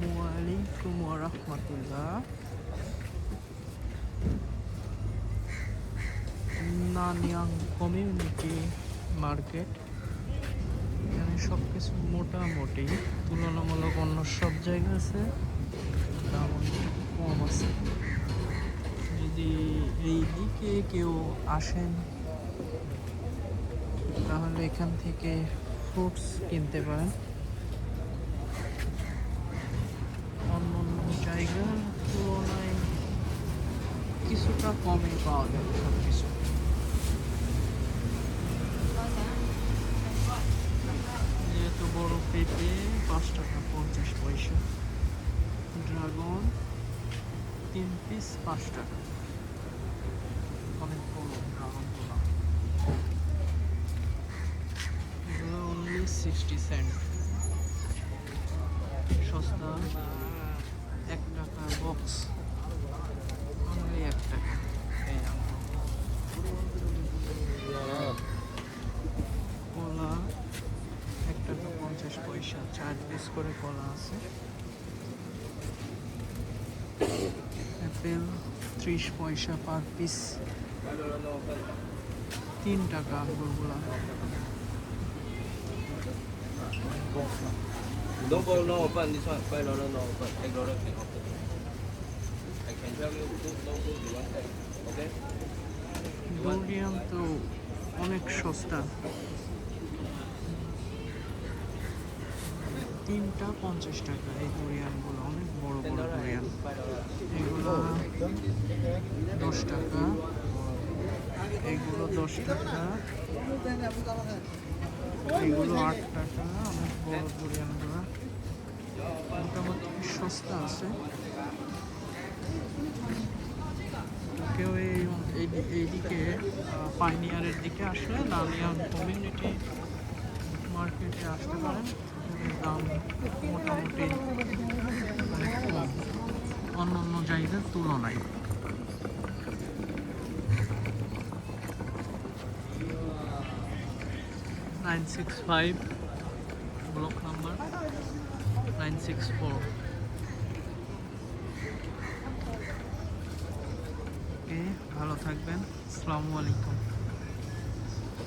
আসসালামু আলাইকুম ওয়া রাহমাতুল্লাহ। Nanyang community market. এখানে সব কিছু মোটামুটি তুলনামূলক অন্য সব জায়গা আছে দাম অনেক কম আছে। যদি এই দিকে কেউ আসেন তাহলে এখান থেকে ফ্রুটস কিনতে পারেন। অন্য অন্য জায়গার তুলনায় কিছুটা কমে পাওয়া যায় সব কিছু। যেহেতু বড় পেঁপে 5 টাকা 50 পয়সা, ড্রাগন 3 পিস 5 টাকা, অনেক বড় ড্রাগনগুলো। এগুলো অনলি 60 সেন্ট, সস্তা। 1 টাকা বক্স, অনলি 1 টাকা। এই কলা 1 টাকা 50 পয়সা, 4 পিস করে কলা আছে। অ্যাপেল 30 পয়সা পার পিস, 3 টাকা আঙ্গুরগুলা। Don't go no open this one, $5 no open, $8 can open. I can tell you don't go you want that, okay? Dorian তো অনেক সস্তা, 3টা 50 টাকা। এই ডোরিয়ানগুলো অনেক বড় বড় ডোরিয়ান। এগুলো 10 টাকা, এগুলো 10 টাকা, এগুলো 8 টাকা। অনেক বড় ডোরিয়ানগুলো, মোটামুটি সস্তা আছে। কেউ এইদিকে পাইনিয়ারের দিকে আসলে নালিয়ান কমিউনিটি মার্কেটে আসতে পারেন। এখানে দাম মোটামুটি অনেক কম অন্য অন্য জায়গার তুলনায়। 965 ব্লক নাম্বার 964। ওকে, ভালো থাকবেন। আসসালামু আলাইকুম।